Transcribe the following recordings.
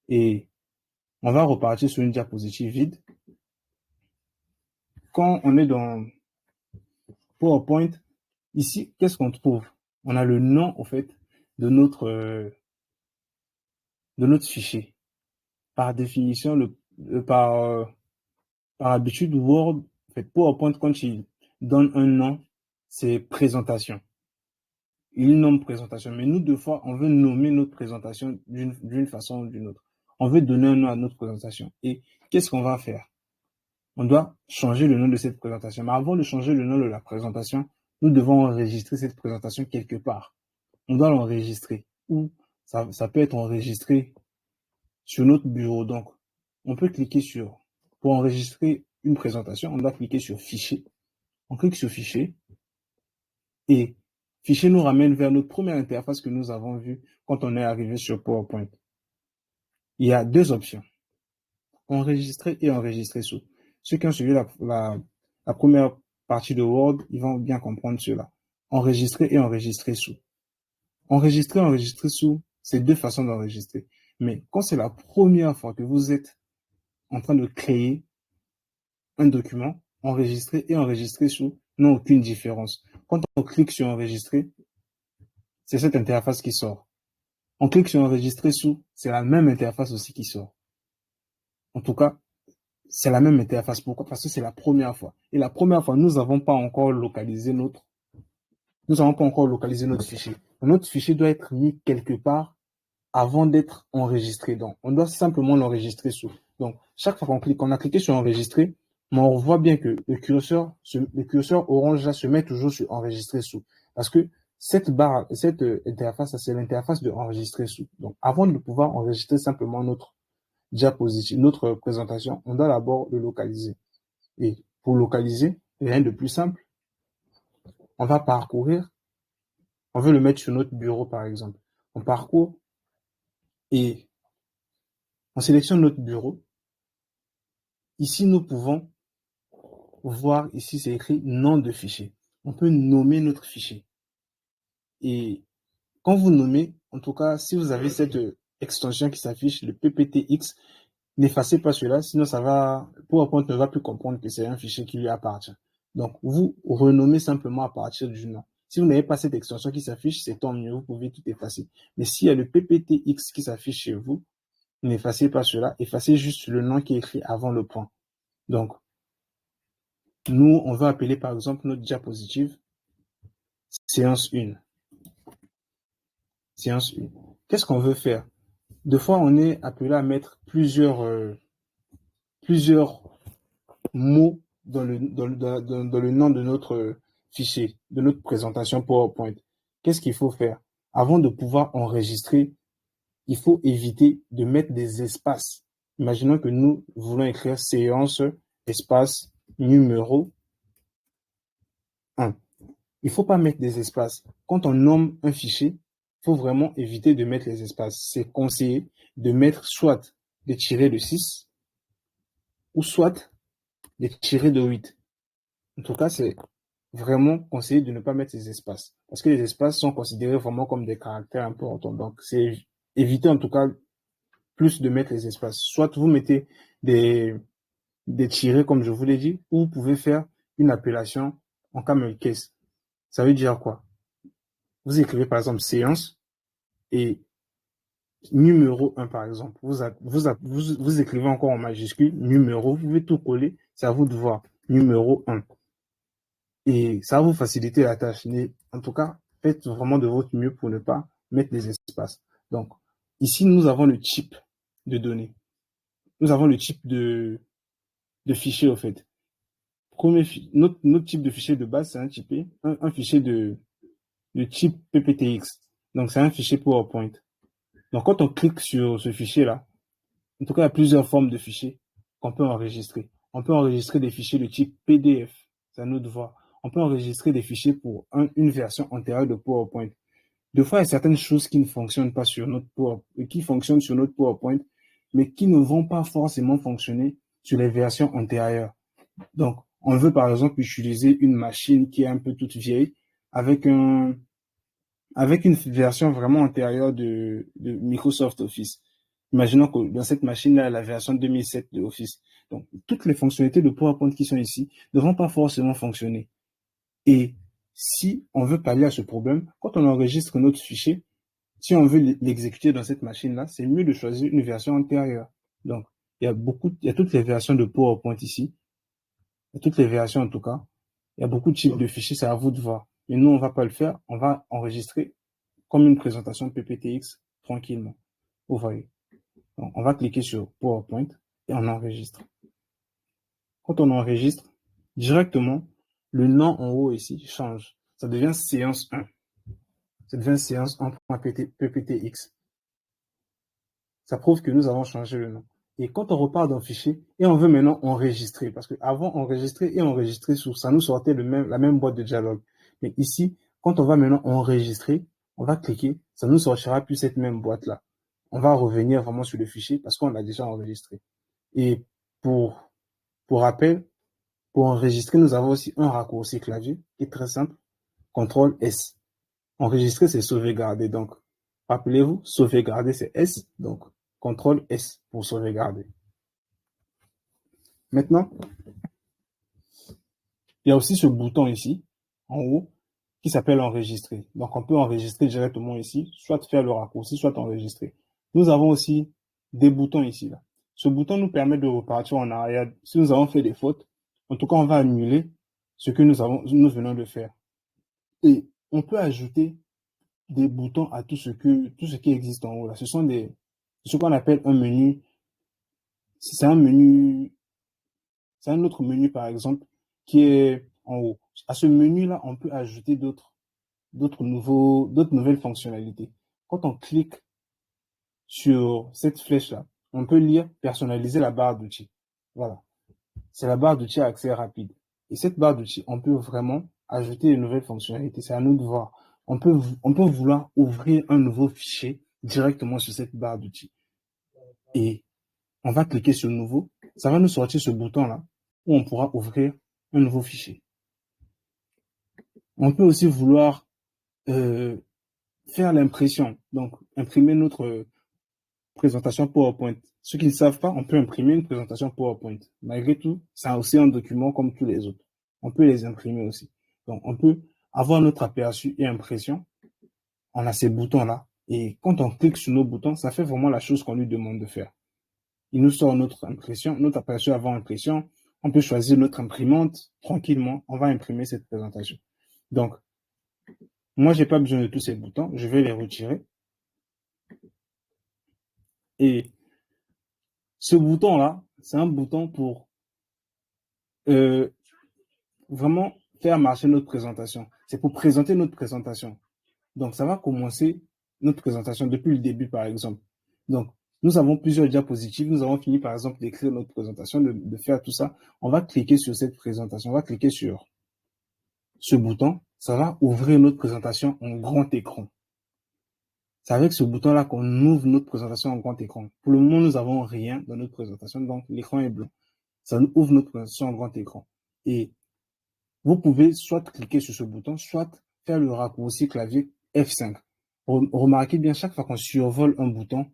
et on va repartir sur une diapositive vide. Quand on est dans PowerPoint, ici, qu'est-ce qu'on trouve? On a le nom, au fait, de notre fichier. Par définition, par habitude, Word, en fait, PowerPoint, quand il donne un nom, c'est présentation. Il nomme présentation. Mais nous, deux fois, on veut nommer notre présentation d'une façon ou d'une autre. On veut donner un nom à notre présentation. Et qu'est-ce qu'on va faire? On doit changer le nom de cette présentation. Mais avant de changer le nom de la présentation, nous devons enregistrer cette présentation quelque part. On doit l'enregistrer. Ou ça peut être enregistré sur notre bureau. Donc, on peut cliquer pour enregistrer une présentation, on doit cliquer sur Fichier. On clique sur Fichier et Fichier nous ramène vers notre première interface que nous avons vue quand on est arrivé sur PowerPoint. Il y a deux options, enregistrer et enregistrer sous. Ceux qui ont suivi la première partie de Word, ils vont bien comprendre cela. Enregistrer et enregistrer sous. Enregistrer et enregistrer sous, c'est deux façons d'enregistrer. Mais quand c'est la première fois que vous êtes en train de créer un document, enregistrer et enregistrer sous n'ont aucune différence. Quand on clique sur enregistrer, c'est cette interface qui sort. On clique sur enregistrer sous, c'est la même interface aussi qui sort. En tout cas, c'est la même interface. Pourquoi? Parce que c'est la première fois. Et la première fois, nous n'avons pas encore localisé notre fichier. Notre fichier doit être mis quelque part avant d'être enregistré. Donc, on doit simplement l'enregistrer sous. Donc, chaque fois qu'on clique, on a cliqué sur enregistrer, mais on voit bien que le curseur orange là se met toujours sur enregistrer sous. Parce que cette interface, c'est l'interface de enregistrer sous. Donc, avant de pouvoir enregistrer simplement notre diapositive, notre présentation, on doit d'abord le localiser. Et pour localiser, rien de plus simple. On va parcourir. On veut le mettre sur notre bureau, par exemple. On parcourt et on sélectionne notre bureau. Ici, nous pouvons voir, ici, c'est écrit nom de fichier. On peut nommer notre fichier. Et quand vous nommez, en tout cas, si vous avez cette extension qui s'affiche, le PPTX, n'effacez pas cela, sinon PowerPoint ne va plus comprendre que c'est un fichier qui lui appartient. Donc, vous renommez simplement à partir du nom. Si vous n'avez pas cette extension qui s'affiche, c'est tant mieux, vous pouvez tout effacer. Mais s'il y a le PPTX qui s'affiche chez vous, n'effacez pas cela, effacez juste le nom qui est écrit avant le point. Donc, nous, on va appeler par exemple notre diapositive séance 1. Séance 1. Qu'est-ce qu'on veut faire? Deux fois, on est appelé à mettre plusieurs mots dans le nom de notre fichier, de notre présentation PowerPoint. Qu'est-ce qu'il faut faire? Avant de pouvoir enregistrer, il faut éviter de mettre des espaces. Imaginons que nous voulons écrire séance, espace, numéro 1. Il ne faut pas mettre des espaces. Quand on nomme un fichier, il faut vraiment éviter de mettre les espaces. C'est conseillé de mettre soit des tirets de 6 ou soit des tirets de 8. En tout cas, c'est vraiment conseillé de ne pas mettre ces espaces. Parce que les espaces sont considérés vraiment comme des caractères importants. Donc, c'est éviter en tout cas plus de mettre les espaces. Soit vous mettez des tirets, comme je vous l'ai dit, ou vous pouvez faire une appellation en camel case. Ça veut dire quoi? Vous écrivez par exemple séance et numéro 1 par exemple. Vous écrivez encore en majuscule numéro, vous pouvez tout coller, c'est à vous de voir. Numéro 1. Et ça va vous faciliter la tâche. Mais en tout cas, faites vraiment de votre mieux pour ne pas mettre des espaces. Donc, ici, nous avons le type de données. Nous avons le type de fichier, au fait. Notre type de fichier de base, c'est un fichier de type PPTX. Donc, c'est un fichier PowerPoint. Donc, quand on clique sur ce fichier-là, en tout cas, il y a plusieurs formes de fichiers qu'on peut enregistrer. On peut enregistrer des fichiers de type PDF. C'est à nous de voir. On peut enregistrer des fichiers pour une version antérieure de PowerPoint. Des fois, il y a certaines choses qui ne fonctionnent pas sur notre PowerPoint, qui fonctionnent sur notre PowerPoint, mais qui ne vont pas forcément fonctionner sur les versions antérieures. Donc, on veut par exemple utiliser une machine qui est un peu toute vieille avec une version vraiment antérieure de Microsoft Office. Imaginons que dans cette machine-là, la version 2007 de Office. Donc, toutes les fonctionnalités de PowerPoint qui sont ici ne vont pas forcément fonctionner. Et si on veut pallier à ce problème, quand on enregistre notre fichier, si on veut l'exécuter dans cette machine-là, c'est mieux de choisir une version antérieure. Donc, il y a toutes les versions de PowerPoint ici. Il y a toutes les versions en tout cas. Il y a beaucoup de types de fichiers, c'est à vous de voir. Mais nous, on va pas le faire. On va enregistrer comme une présentation PPTX tranquillement. Vous voyez. Donc, on va cliquer sur PowerPoint et on enregistre. Quand on enregistre, directement, le nom en haut ici change. Ça devient séance 1. Ça devient séance 1.pptx. Ça prouve que nous avons changé le nom. Et quand on repart dans le fichier et on veut maintenant enregistrer, parce que avant enregistrer et enregistrer, ça nous sortait la même boîte de dialogue. Mais ici, quand on va maintenant enregistrer, on va cliquer, ça nous sortira plus cette même boîte-là. On va revenir vraiment sur le fichier parce qu'on l'a déjà enregistré. Et pour rappel, pour enregistrer, nous avons aussi un raccourci clavier qui est très simple, CTRL S. Enregistrer, c'est sauvegarder. Donc, rappelez-vous, sauvegarder, c'est S. Donc, CTRL S pour sauvegarder. Maintenant, il y a aussi ce bouton ici, en haut, qui s'appelle enregistrer. Donc, on peut enregistrer directement ici, soit faire le raccourci, soit enregistrer. Nous avons aussi des boutons ici. Là. Ce bouton nous permet de repartir en arrière. Si nous avons fait des fautes, en tout cas, on va annuler ce que nous venons de faire. Et on peut ajouter des boutons à tout ce qui existe en haut. Là. Ce sont ce qu'on appelle un menu. C'est un menu, c'est un autre menu, par exemple, qui est en haut. À ce menu-là, on peut ajouter d'autres nouvelles fonctionnalités. Quand on clique sur cette flèche-là, on peut lire personnaliser la barre d'outils. Voilà. C'est la barre d'outils à accès rapide. Et cette barre d'outils, on peut vraiment ajouter de nouvelles fonctionnalités. C'est à nous de voir. On peut vouloir ouvrir un nouveau fichier directement sur cette barre d'outils. Et on va cliquer sur nouveau. Ça va nous sortir ce bouton-là où on pourra ouvrir un nouveau fichier. On peut aussi vouloir faire l'impression. Donc, imprimer notre présentation PowerPoint. Ceux qui ne savent pas, on peut imprimer une présentation PowerPoint. Malgré tout, c'est aussi un document comme tous les autres. On peut les imprimer aussi. Donc, on peut avoir notre aperçu et impression. On a ces boutons-là. Et quand on clique sur nos boutons, ça fait vraiment la chose qu'on lui demande de faire. Il nous sort notre impression, notre aperçu avant impression. On peut choisir notre imprimante tranquillement. On va imprimer cette présentation. Donc, moi, j'ai pas besoin de tous ces boutons. Je vais les retirer. Et ce bouton-là, c'est un bouton pour vraiment faire marcher notre présentation. C'est pour présenter notre présentation. Donc, ça va commencer notre présentation depuis le début, par exemple. Donc, nous avons plusieurs diapositives. Nous avons fini, par exemple, d'écrire notre présentation, de faire tout ça. On va cliquer sur cette présentation. On va cliquer sur ce bouton. Ça va ouvrir notre présentation en grand écran. C'est avec ce bouton-là qu'on ouvre notre présentation en grand écran. Pour le moment, nous n'avons rien dans notre présentation, donc l'écran est blanc. Ça nous ouvre notre présentation en grand écran. Et vous pouvez soit cliquer sur ce bouton, soit faire le raccourci clavier F5. Remarquez bien, chaque fois qu'on survole un bouton,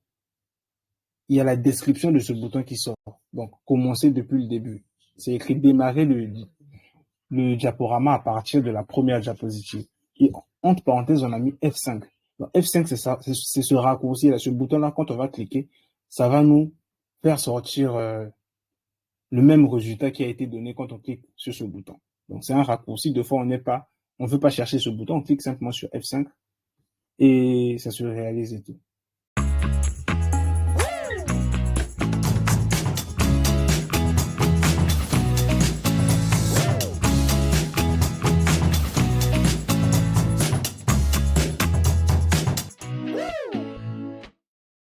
il y a la description de ce bouton qui sort. Donc, commencer depuis le début. C'est écrit démarrer le diaporama à partir de la première diapositive. Et entre parenthèses, on a mis F5. Donc, F5, c'est ça, c'est ce raccourci-là, ce bouton-là, quand on va cliquer, ça va nous faire sortir le même résultat qui a été donné quand on clique sur ce bouton. Donc, c'est un raccourci. Deux fois, on ne veut pas chercher ce bouton, on clique simplement sur F5 et ça se réalise et tout.